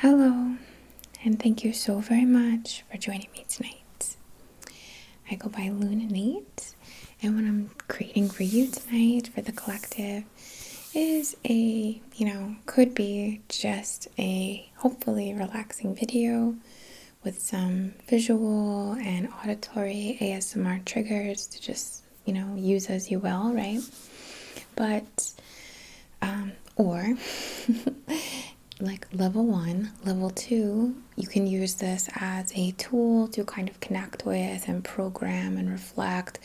Hello, and thank you so very much for joining me tonight. I go by Lune, INNATE, and what I'm creating for you tonight for the collective is could be just a hopefully relaxing video with some visual and auditory ASMR triggers to just, use as you will, right? But, or like level 1, level 2, you can use this as a tool to kind of connect with and program and reflect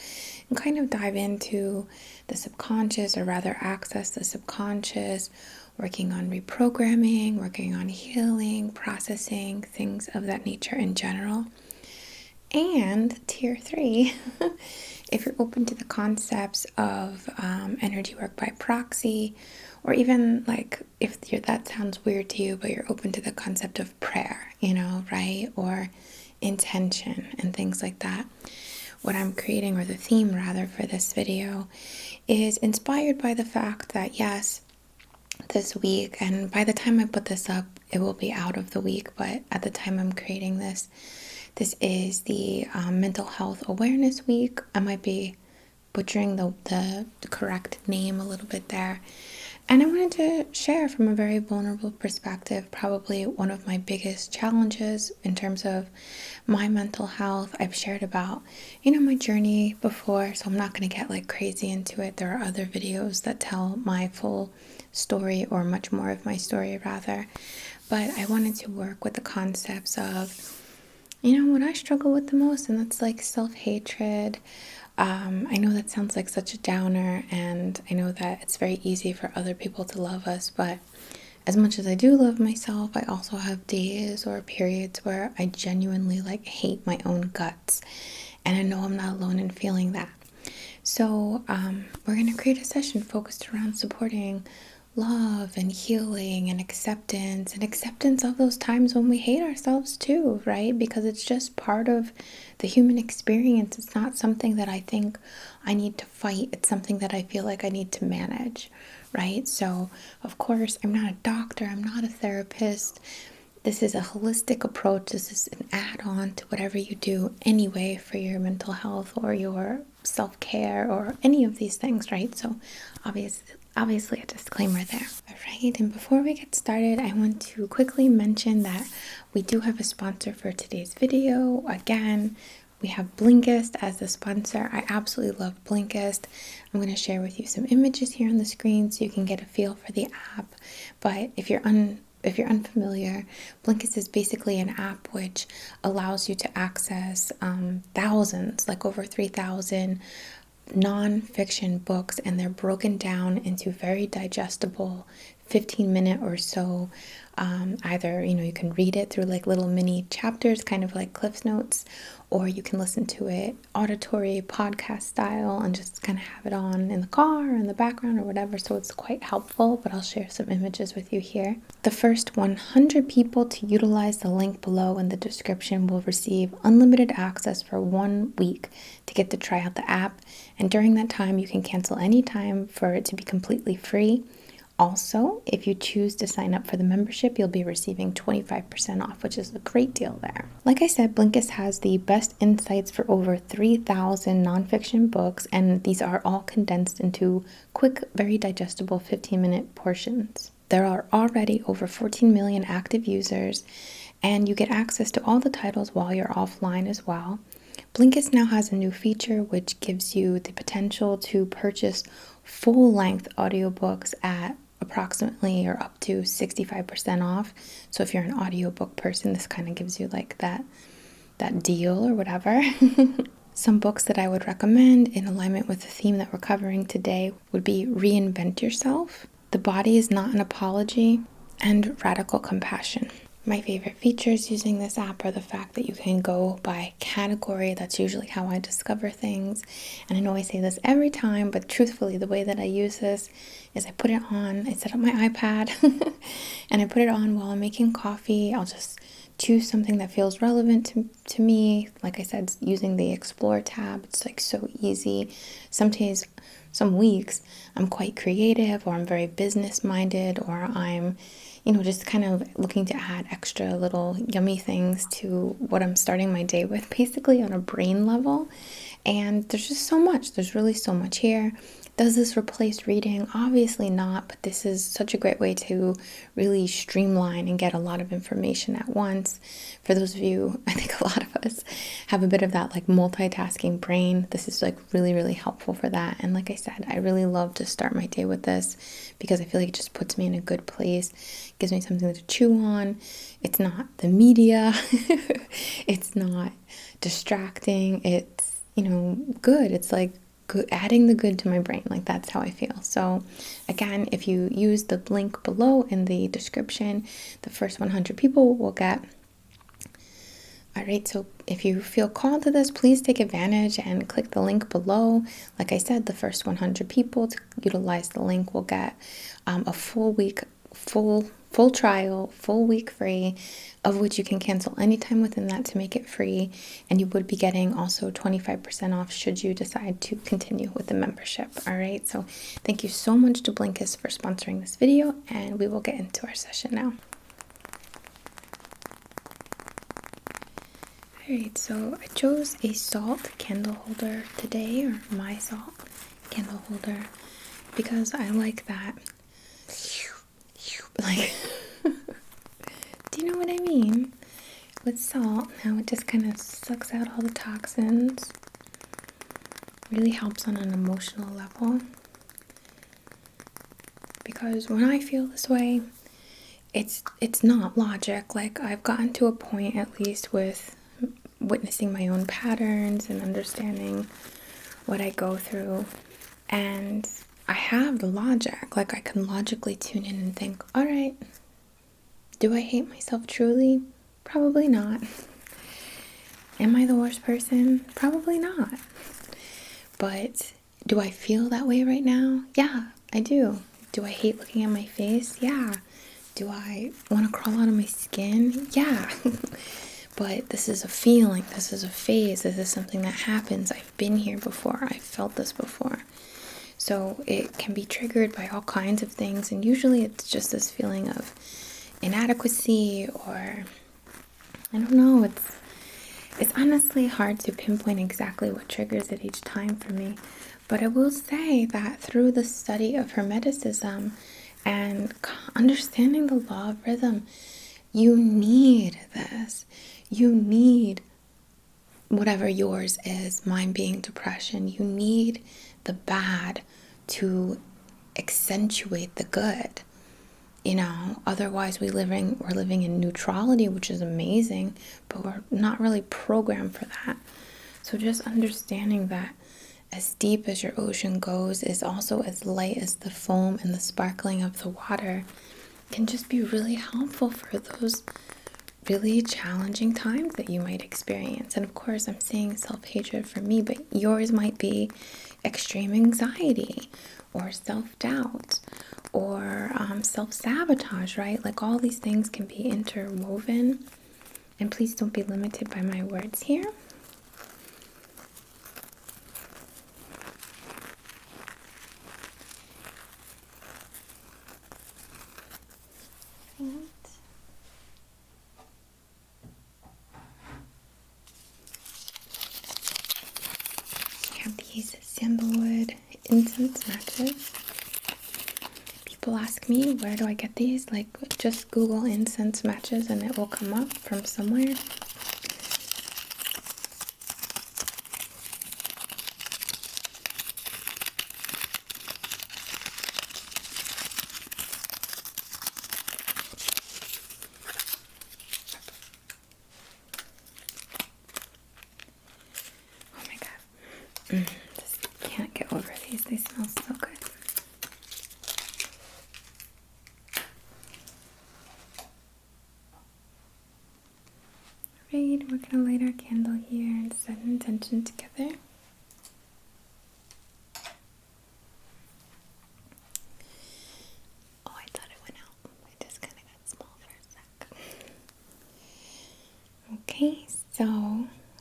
and kind of dive into the subconscious, or rather access the subconscious, working on reprogramming, working on healing, processing, things of that nature in general. And tier 3, if you're open to the concepts of energy work by proxy, or even like if that sounds weird to you, but you're open to the concept of prayer, right? Or intention and things like that. What I'm creating, or the theme rather, for this video is inspired by the fact that, yes, this week, and by the time I put this up, it will be out of the week, but at the time I'm creating this, this is the Mental Health Awareness Week. I might be butchering the correct name a little bit there. And I wanted to share from a very vulnerable perspective, probably one of my biggest challenges in terms of my mental health. I've shared about, my journey before, so I'm not going to get like crazy into it. There are other videos that tell my full story, or much more of my story rather. But I wanted to work with the concepts of, what I struggle with the most, and that's like self-hatred. I know that sounds like such a downer, and I know that it's very easy for other people to love us, but as much as I do love myself, I also have days or periods where I genuinely hate my own guts, and I know I'm not alone in feeling that. So we're going to create a session focused around supporting love and healing and acceptance of those times when we hate ourselves too, right? Because it's just part of the human experience. It's not something that I think I need to fight. It's something that I feel like I need to manage, right? So of course, I'm not a doctor, I'm not a therapist. This is a holistic approach. This is an add-on to whatever you do anyway for your mental health or your self-care or any of these things, right? So obviously a disclaimer there. All right, and before we get started, I want to quickly mention that we do have a sponsor for today's video. Again, we have Blinkist as the sponsor. I absolutely love Blinkist. I'm going to share with you some images here on the screen so you can get a feel for the app. But if you're unfamiliar, Blinkist is basically an app which allows you to access thousands, like over 3,000 non-fiction books, and they're broken down into very digestible 15-minute or so. Either you can read it through like little mini chapters, kind of like Cliff Notes, or you can listen to it auditory podcast style and just kind of have it on in the car or in the background or whatever. So it's quite helpful, but I'll share some images with you here. The first 100 people to utilize the link below in the description will receive unlimited access for 1 week to get to try out the app. And during that time, you can cancel any time for it to be completely free. Also, if you choose to sign up for the membership, you'll be receiving 25% off, which is a great deal there. Like I said, Blinkist has the best insights for over 3,000 nonfiction books, and these are all condensed into quick, very digestible 15-minute portions. There are already over 14 million active users, and you get access to all the titles while you're offline as well. Blinkist now has a new feature which gives you the potential to purchase full-length audiobooks at approximately or up to 65% off. So if you're an audiobook person, this kind of gives you like that deal or whatever. Some books that I would recommend in alignment with the theme that we're covering today would be Reinvent Yourself, The Body is Not an Apology, and Radical Compassion. My favorite features using this app are the fact that you can go by category. That's usually how I discover things. And I know I say this every time, but truthfully, the way that I use this is I put it on, I set up my iPad, and I put it on while I'm making coffee. I'll just choose something that feels relevant to me. Like I said, using the Explore tab, it's like so easy. Some days, some weeks, I'm quite creative, or I'm very business minded, or I'm just kind of looking to add extra little yummy things to what I'm starting my day with, basically on a brain level. And there's just so much. There's really so much here. Does this replace reading? Obviously not, but this is such a great way to really streamline and get a lot of information at once. For those of you, I think a lot of us have a bit of that like multitasking brain. This is like really, really helpful for that. And like I said, I really love to start my day with this because I feel like it just puts me in a good place, gives me something to chew on. It's not the media, it's not distracting, it's good. It's like good, adding the good to my brain. Like that's how I feel. So again, if you use the link below in the description, the first 100 people will get. All right, so if you feel called to this, please take advantage and click the link below. Like I said, the first 100 people to utilize the link will get a full week, full trial, full week free, of which you can cancel anytime within that to make it free. And you would be getting also 25% off should you decide to continue with the membership. All right, so thank you so much to Blinkist for sponsoring this video, and we will get into our session now. Alright, so I chose a salt candle holder today, or my salt candle holder, because I like that. Like, do you know what I mean? With salt, now it just kind of sucks out all the toxins. Really helps on an emotional level. Because when I feel this way, it's not logic. Like, I've gotten to a point, at least with witnessing my own patterns and understanding what I go through, and I have the logic. Like, I can logically tune in and think, all right, do I hate myself truly? Probably not. Am I the worst person? Probably not. But do I feel that way right now? Yeah, I do. Do I hate looking at my face? Yeah. Do I want to crawl out of my skin? Yeah. But this is a feeling, this is a phase, this is something that happens. I've been here before, I've felt this before. So it can be triggered by all kinds of things, and usually it's just this feeling of inadequacy, or I don't know, it's honestly hard to pinpoint exactly what triggers it each time for me. But I will say that through the study of Hermeticism and understanding the law of rhythm, you need this. You need whatever yours is, mine being depression. You need the bad to accentuate the good. Otherwise we're living in neutrality, which is amazing, but we're not really programmed for that. So just understanding that as deep as your ocean goes is also as light as the foam and the sparkling of the water can just be really helpful for those really challenging times that you might experience. And of course, I'm saying self-hatred for me, but yours might be extreme anxiety or self-doubt or self-sabotage, right? Like, all these things can be interwoven. And please don't be limited by my words here. These sandalwood incense matches. People ask me, where do I get these? Like, just Google incense matches and it will come up from somewhere. Oh my god. Just can't get over these. They smell so good. Alright, we're gonna light our candle here and set an intention together. Oh, I thought it went out. It just kind of got small for a sec. Okay, so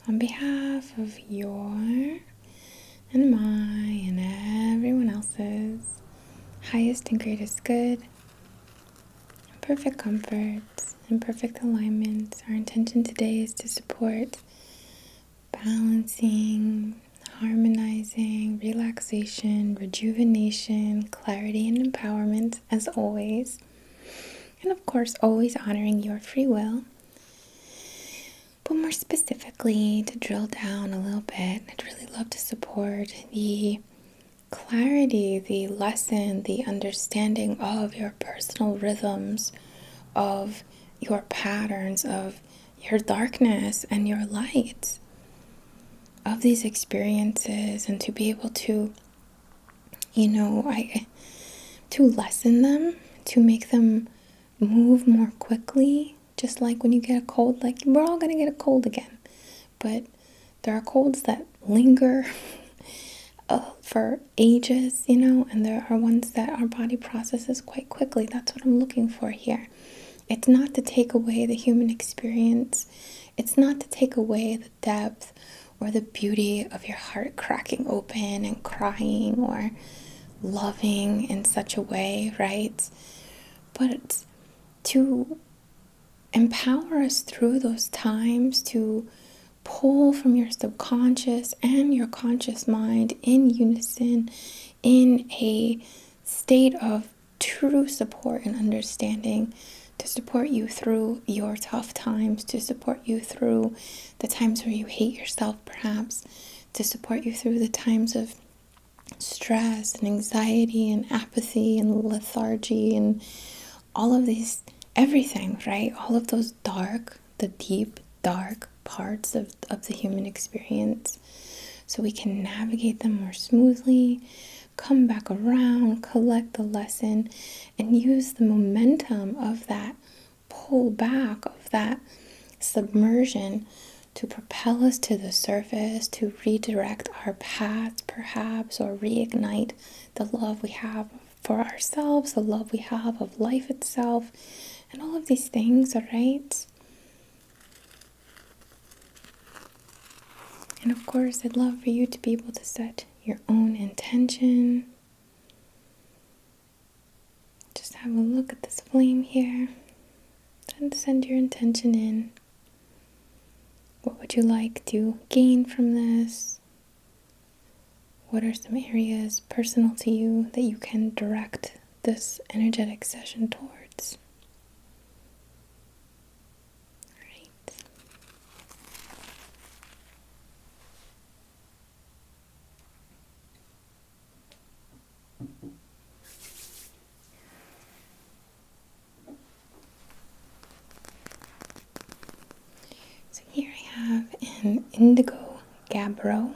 on behalf of your and my and everyone else's highest and greatest good, on perfect comfort and perfect alignment. Our intention today is to support balancing, harmonizing, relaxation, rejuvenation, clarity, and empowerment, as always. And of course, always honoring your free will. But more specifically, to drill down a little bit, I'd really love to support the clarity, the lesson, the understanding of your personal rhythms, of your patterns, of your darkness and your light, of these experiences, and to be able to, to lessen them, to make them move more quickly. Just like when you get a cold, like we're all gonna get a cold again, but there are colds that linger for ages, and there are ones that our body processes quite quickly. That's what I'm looking for here. It's not to take away the human experience. It's not to take away the depth or the beauty of your heart cracking open and crying or loving in such a way, right? But it's to empower us through those times, to pull from your subconscious and your conscious mind in unison, in a state of true support and understanding, to support you through your tough times, to support you through the times where you hate yourself, perhaps, to support you through the times of stress and anxiety and apathy and lethargy and all of these, everything, right? All of those dark, the deep, dark parts of the human experience, so we can navigate them more smoothly, come back around, collect the lesson, and use the momentum of that pull back, of that submersion, to propel us to the surface, to redirect our paths perhaps, or reignite the love we have for ourselves, the love we have of life itself, and all of these things, all right? And of course, I'd love for you to be able to set your own intention. Just have a look at this flame here and send your intention in. What would you like to gain from this? What are some areas personal to you that you can direct this energetic session towards? All right. So here I have an indigo gabbro.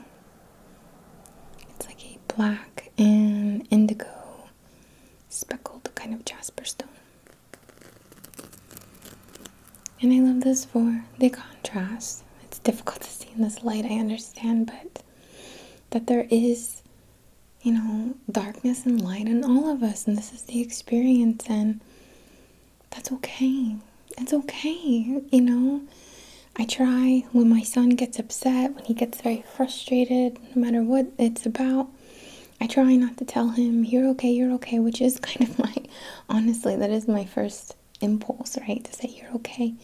It's like a black and indigo speckled kind of jasper stone. And I love this for the contrast. It's difficult to see in this light, I understand, but that there is, darkness and light in all of us, and this is the experience, and that's okay. It's okay, I try when my son gets upset, when he gets very frustrated, no matter what it's about, I try not to tell him, you're okay, which is kind of honestly, that is my first impulse, right? To say, you're okay.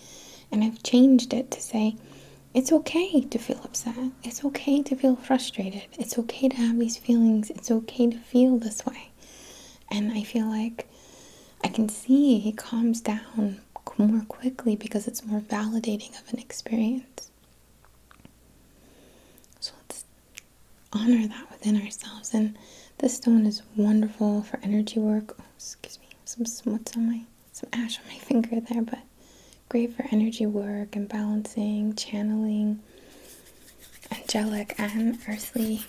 And I've changed it to say, it's okay to feel upset. It's okay to feel frustrated. It's okay to have these feelings. It's okay to feel this way. And I feel like I can see he calms down more quickly because it's more validating of an experience. So let's honor that within ourselves. And this stone is wonderful for energy work. Oh, excuse me, some ash on my finger there, but great for energy work and balancing, channeling, angelic and earthly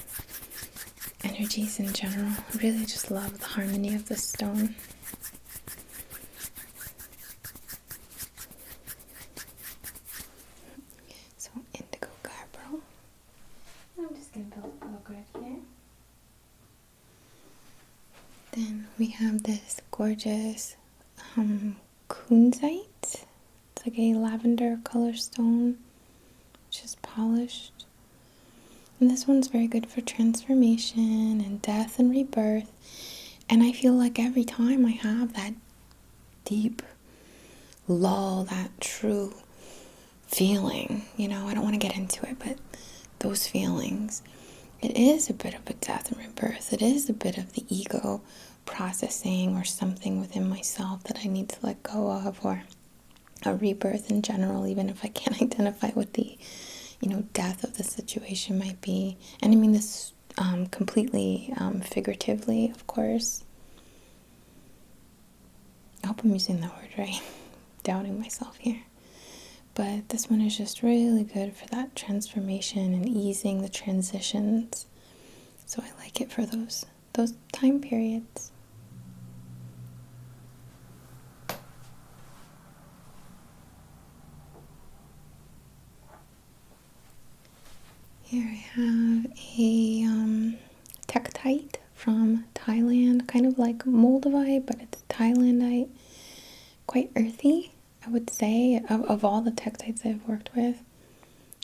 energies in general. I really just love the harmony of this stone. So indigo gabbro. I'm just going to build a little grid here. Then we have this gorgeous kunzite. It's like a lavender color stone, which is polished. And this one's very good for transformation and death and rebirth. And I feel like every time I have that deep lull that true feeling. You know, I don't want to get into it, but those feelings, it is a bit of a death and rebirth. It is a bit of the ego processing or something within myself that I need to let go of, or a rebirth in general, even if I can't identify what the, death of the situation might be. And I mean this completely figuratively, of course. I hope I'm using that word right. Doubting myself here. But this one is just really good for that transformation and easing the transitions. So I like it for those time periods. Here I have a tektite from Thailand, kind of like Moldavite, but it's Thailandite. Quite earthy, I would say, of all the tektites I've worked with.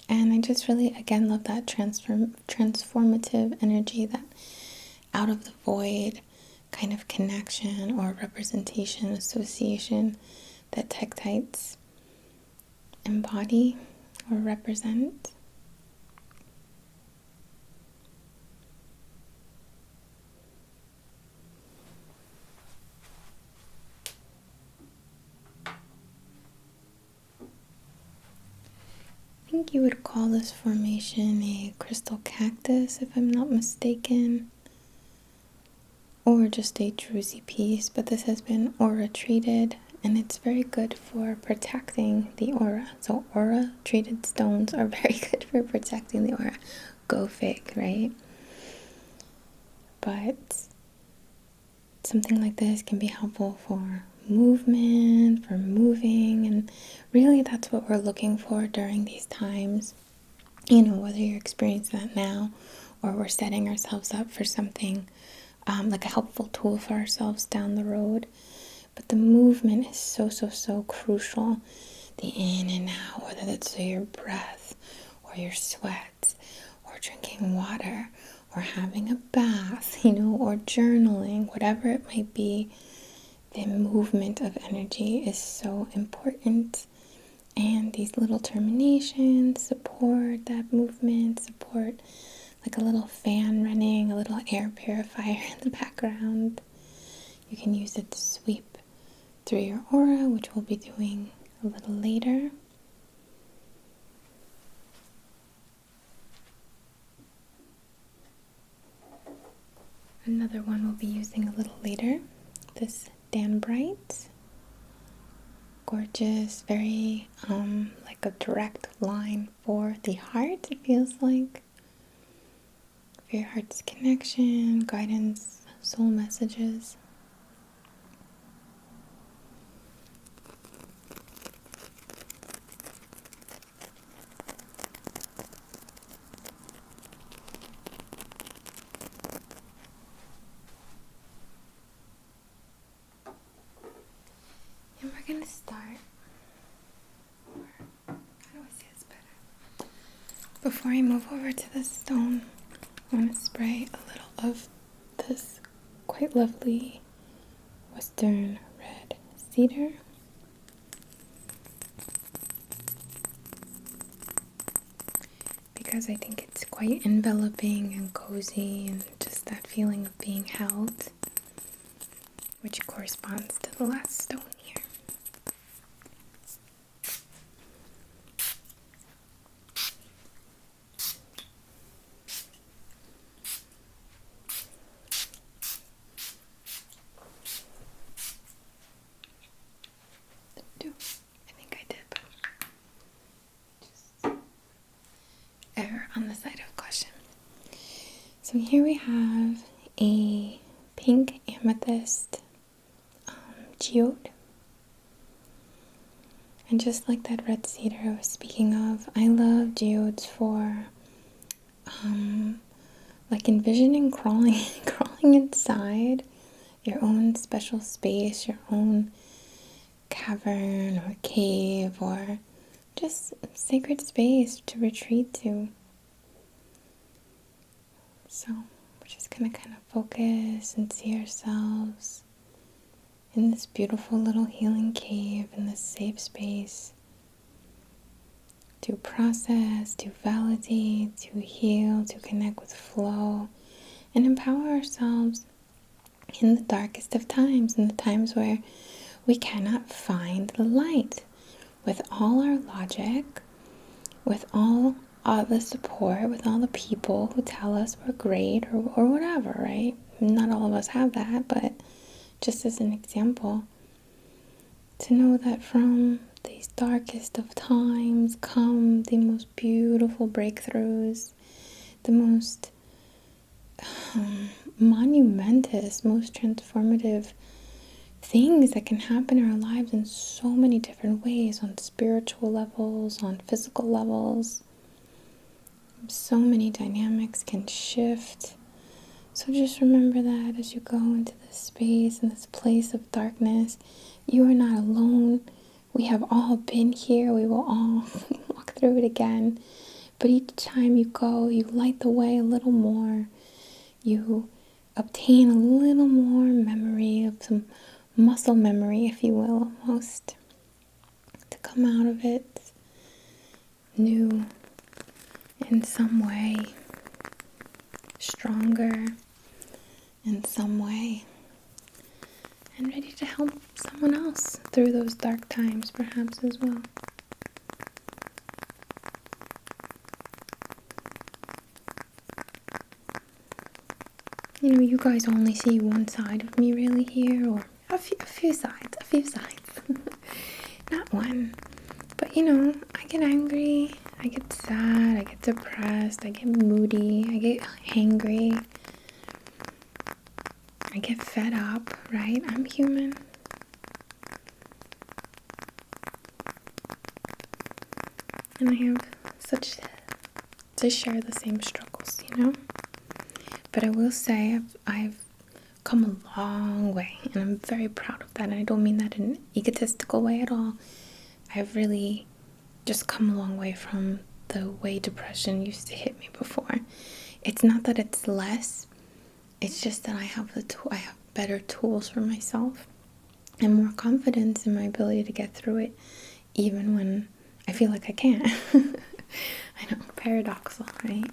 And I just really, again, love that transformative energy, that out of the void kind of connection or representation, association that tektites embody or represent. I think you would call this formation a crystal cactus, if I'm not mistaken, or just a druzy piece, but this has been aura treated, and it's very good for protecting the aura. So aura treated stones are very good for protecting the aura. Go fig, right? But something like this can be helpful for movement, for moving, and really that's what we're looking for during these times. Whether you're experiencing that now or we're setting ourselves up for something like a helpful tool for ourselves down the road. But the movement is so crucial. The in and out, whether that's your breath or your sweat or drinking water or having a bath, or journaling, whatever it might be, the movement of energy is so important. And these little terminations support that movement, support like a little fan running, a little air purifier in the background. You can use it to sweep through your aura, which we'll be doing a little later. Another one we'll be using a little later, this Dan Bright. Gorgeous, very like a direct line for the heart, it feels like. For your heart's connection, guidance, soul messages. And we're gonna start. How do I say this better? Before I move over to the stone, I want to spray a little of this quite lovely Western red cedar. Because I think it's quite enveloping and cozy and just that feeling of being held, which corresponds to the last stone here. I think I did, but just err on the side of caution. So here we have a pink amethyst geode. And just like that red cedar I was speaking of, I love geodes for like envisioning crawling inside your own special space, your own cavern or cave, or just sacred space to retreat to. So we're just going to kind of focus and see ourselves in this beautiful little healing cave, in this safe space to process, to validate, to heal, to connect with flow, and empower ourselves in the darkest of times, in the times where we cannot find the light. With all our logic, with all the support, with all the people who tell us we're great or whatever, right? Not all of us have that, but just as an example, to know that from these darkest of times come the most beautiful breakthroughs, the most monumentous, most transformative things that can happen in our lives in so many different ways, on spiritual levels, on physical levels. So many dynamics can shift. So just remember that as you go into this space, in this place of darkness, you are not alone. We have all been here. We will all walk through it again. But each time you go, you light the way a little more. You obtain a little more memory, of some muscle memory, if you will, almost, to come out of it new in some way, stronger in some way, and ready to help someone else through those dark times perhaps as well. You know, you guys only see one side of me really here, or a few sides. Not one. But you know, I get angry, I get sad, I get depressed, I get moody, I get hangry, I get fed up, right? I'm human. And I have such to share the same struggles, you know? But I will say I've come a long way, and I'm very proud of that. And I don't mean that in an egotistical way at all. I've really just come a long way from the way depression used to hit me before. It's not that it's less, it's just that I have I have better tools for myself and more confidence in my ability to get through it, even when I feel like I can't. I know, paradoxical, right?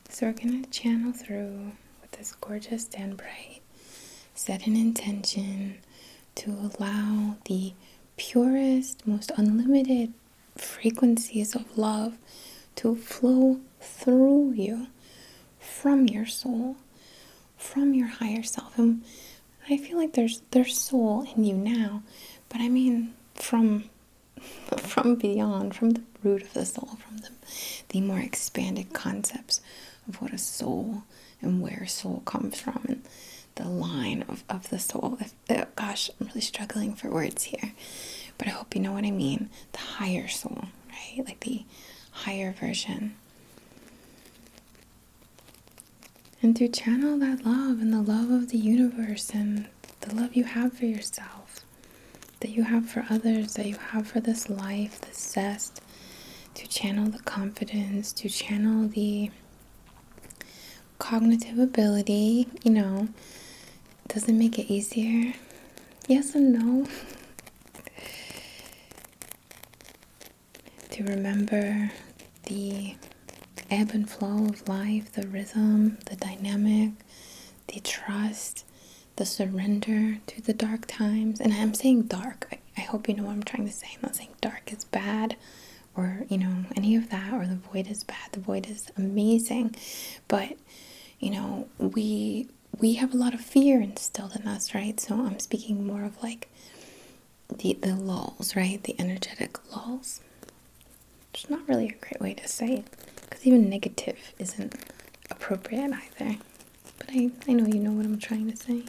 So we're going to channel through with this gorgeous Stand Bright, set an intention to allow the purest, most unlimited frequencies of love to flow through you, from your soul, from your higher self. And I feel like there's soul in you now, but I mean from beyond, from the root of the soul, from the more expanded concepts of what a soul and where soul comes from, and the line of the soul. Gosh, I'm really struggling for words here, but I hope you know what I mean. The higher soul, right? Like the higher version. And to channel that love and the love of the universe and the love you have for yourself, that you have for others, that you have for this life, this zest, to channel the confidence, to channel the cognitive ability, you know. Does it make it easier? Yes and no. To remember the ebb and flow of life, the rhythm, the dynamic, the trust, the surrender to the dark times. And I'm saying dark. I hope you know what I'm trying to say. I'm not saying dark is bad, or, you know, any of that, or the void is bad. The void is amazing. But, you know, we have a lot of fear instilled in us, right? So I'm speaking more of like the lulls, right? The energetic lulls. It's not really a great way to say it, because even negative isn't appropriate either. But I know you know what I'm trying to say.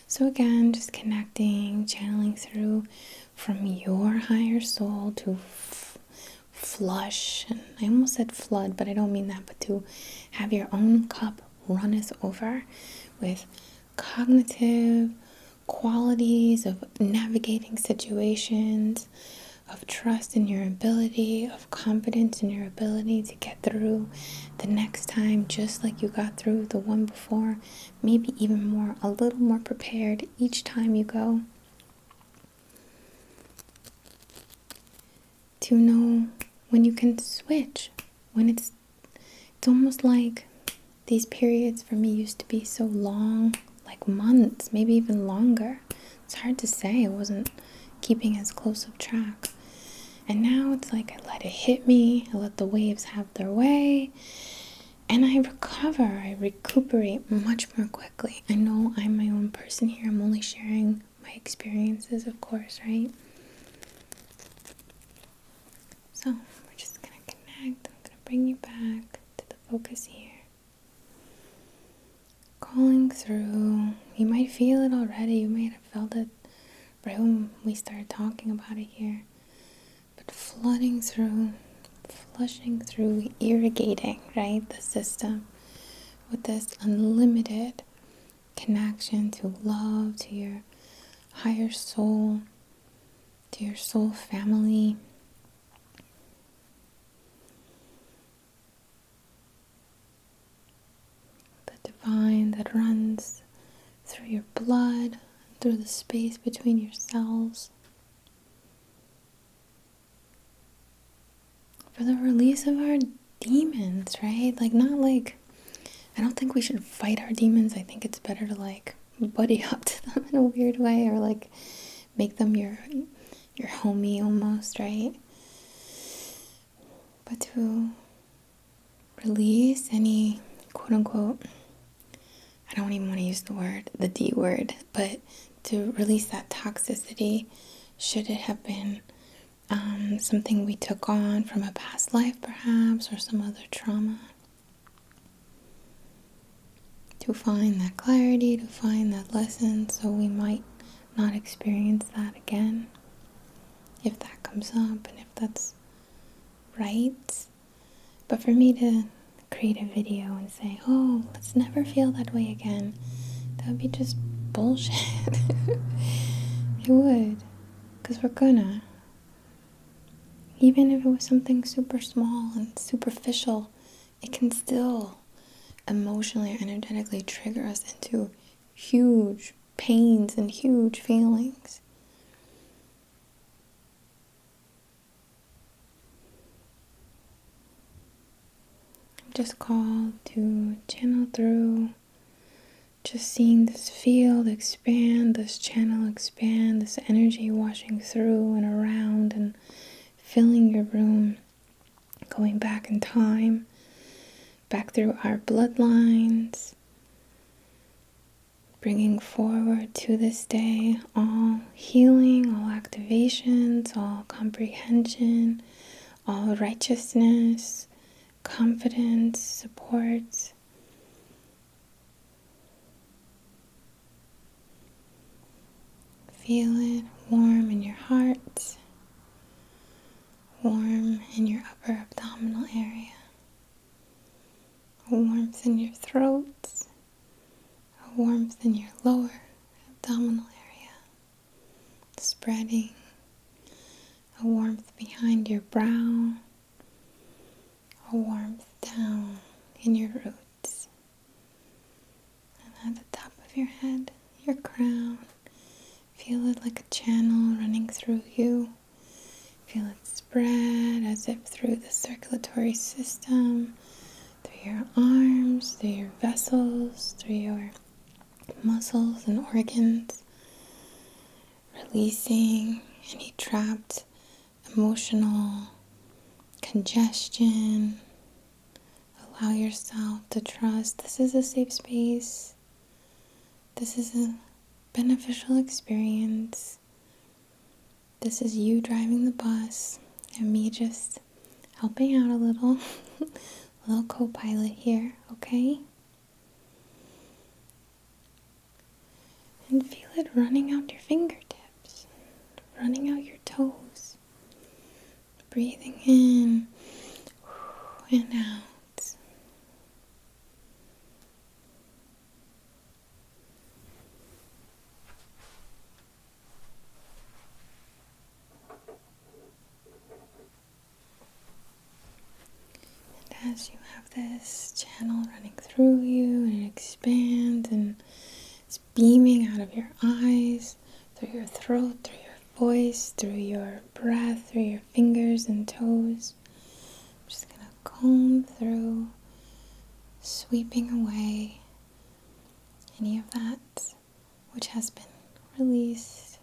So again, just connecting, channeling through from your higher soul to flush. And I almost said flood, but I don't mean that, but to have your own cup runneth over with cognitive qualities of navigating situations, of trust in your ability, of confidence in your ability to get through the next time just like you got through the one before, maybe even more, a little more prepared each time you go. To know when you can switch, when it's almost like these periods for me used to be so long, like months, maybe even longer. It's hard to say. I wasn't keeping as close of track. And now it's like I let it hit me, I let the waves have their way, and I recover, I recuperate much more quickly. I know I'm my own person here. I'm only sharing my experiences, of course, right? So we're just going to connect. I'm going to bring you back to the focus here. Calling through. You might feel it already. You might have felt it right when we started talking about it here. But flooding through, flushing through, irrigating, right, the system with this unlimited connection to love, to your higher soul, to your soul family. The divine that runs through your blood, through the space between your cells. For the release of our demons, right? Like, not like, I don't think we should fight our demons. I think it's better to like buddy up to them in a weird way, or like make them your homie almost, right? But to release any quote unquote, I don't even want to use the D word, but to release that toxicity, should it have been something we took on from a past life perhaps, or some other trauma. To find that clarity, to find that lesson, so we might not experience that again, if that comes up and if that's right. But for me to create a video and say, oh, let's never feel that way again, that would be just bullshit. It would, because we're gonna. Even if it was something super small and superficial, it can still emotionally or energetically trigger us into huge pains and huge feelings. I'm just called to channel through, just seeing this field expand, this channel expand, this energy washing through and around and filling your room, going back in time, back through our bloodlines, bringing forward to this day all healing, all activations, all comprehension, all righteousness, confidence, support. Feel it warm in your heart, warm in your upper abdominal area, a warmth in your throat, a warmth in your lower abdominal area, spreading, a warmth behind your brow, a warmth down in your roots, and at the top of your head, your crown. Feel it like a channel running through you. Feel it spread as if through the circulatory system, through your arms, through your vessels, through your muscles and organs, releasing any trapped emotional congestion. Allow yourself to trust this is a safe space. This is a beneficial experience. This is you driving the bus and me just helping out a little, little co-pilot here, okay? And feel it running out your fingertips, running out your toes, breathing in and out. as you have this channel running through you, and it expands and it's beaming out of your eyes, through your throat, through your voice, through your breath, through your fingers and toes. I'm just gonna comb through, sweeping away any of that which has been released.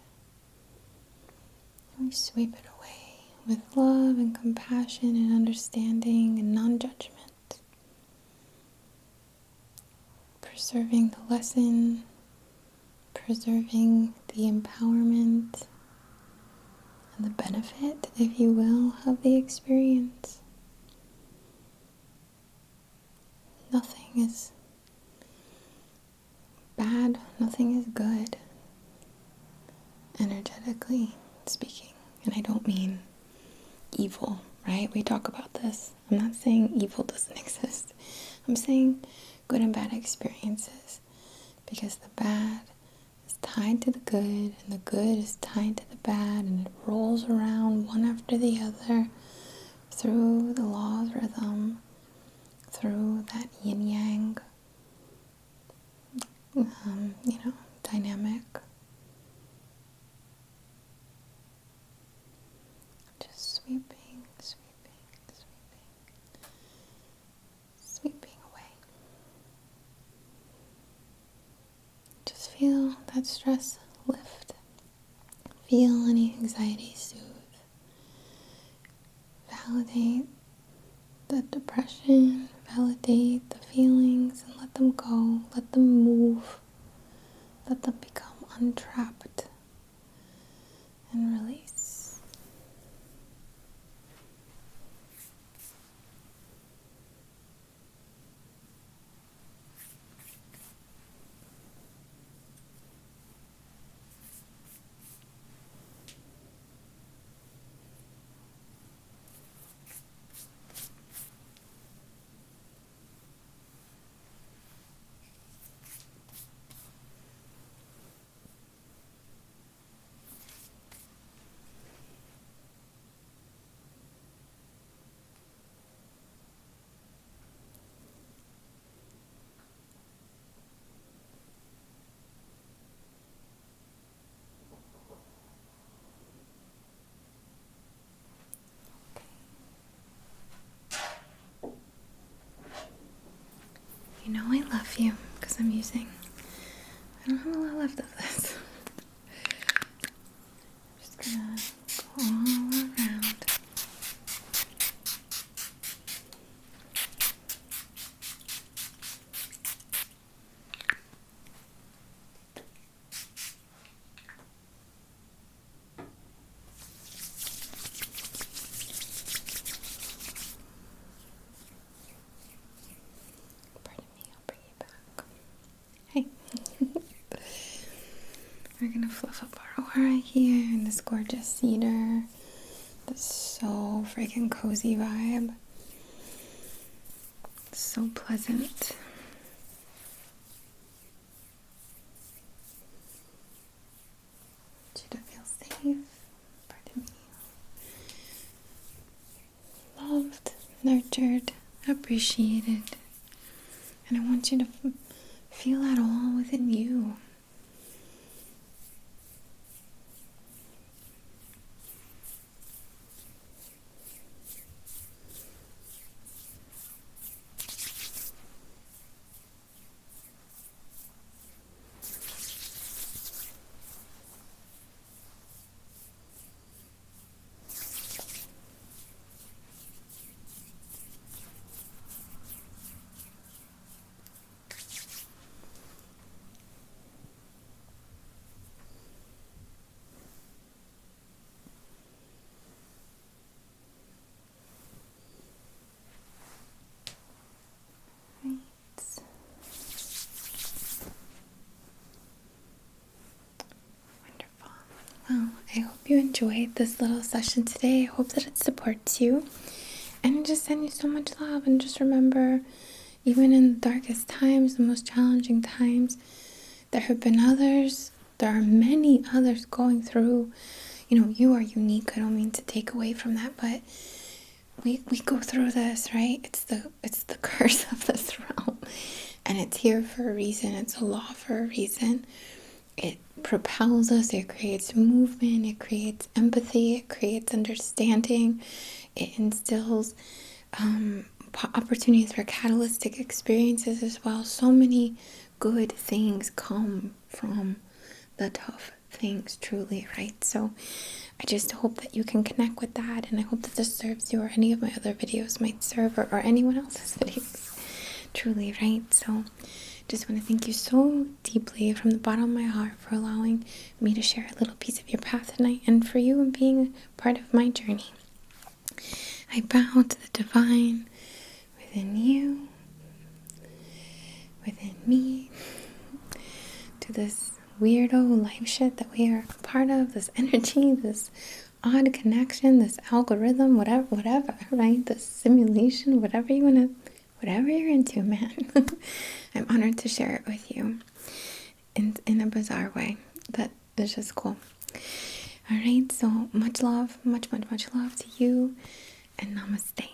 And we sweep it away with love and compassion and understanding and non-judgment, preserving the lesson, preserving the empowerment and the benefit, if you will, of the experience. Nothing is bad, nothing is good, energetically speaking. And I don't mean evil, right? We talk about this. I'm not saying evil doesn't exist. I'm saying good and bad experiences, because the bad is tied to the good, and the good is tied to the bad, and it rolls around one after the other through the law of rhythm, through that yin-yang, dynamic. Just sweeping, sweeping away. Just feel that stress lift. Feel any anxiety soothe. Validate the depression, validate the feelings, and let them go. Let them move. Let them become untrapped and release. You know I love you because I don't have a lot left of this. I'm just gonna go all around. Pardon me, I'll bring you back. Hey. We're gonna fluff up our aura here in this gorgeous cedar. This so freaking cozy vibe. It's so pleasant. I want you to feel safe. Pardon me. Loved, nurtured, appreciated. And I want you to feel that all within you. Well, I hope you enjoyed this little session today. I hope that it supports you. And I just send you so much love. And just remember, even in the darkest times, the most challenging times, there have been others. There are many others going through. You are unique. I don't mean to take away from that, but we go through this, right? It's the curse of this realm, and it's here for a reason. It's a law for a reason. It propels us, it creates movement, it creates empathy, it creates understanding, it instills opportunities for catalytic experiences as well. So many good things come from the tough things, truly, right? So I just hope that you can connect with that, and I hope that this serves you, or any of my other videos might serve, or anyone else's videos, truly, right? So just want to thank you so deeply from the bottom of my heart for allowing me to share a little piece of your path tonight, and for you and being part of my journey. I bow to the divine within you, within me, to this weirdo life shit that we are a part of, this energy, this odd connection, this algorithm, whatever, right? This simulation, whatever you're into, man. I'm honored to share it with you in a bizarre way. That is just cool. All right, so much love, much love to you, and namaste.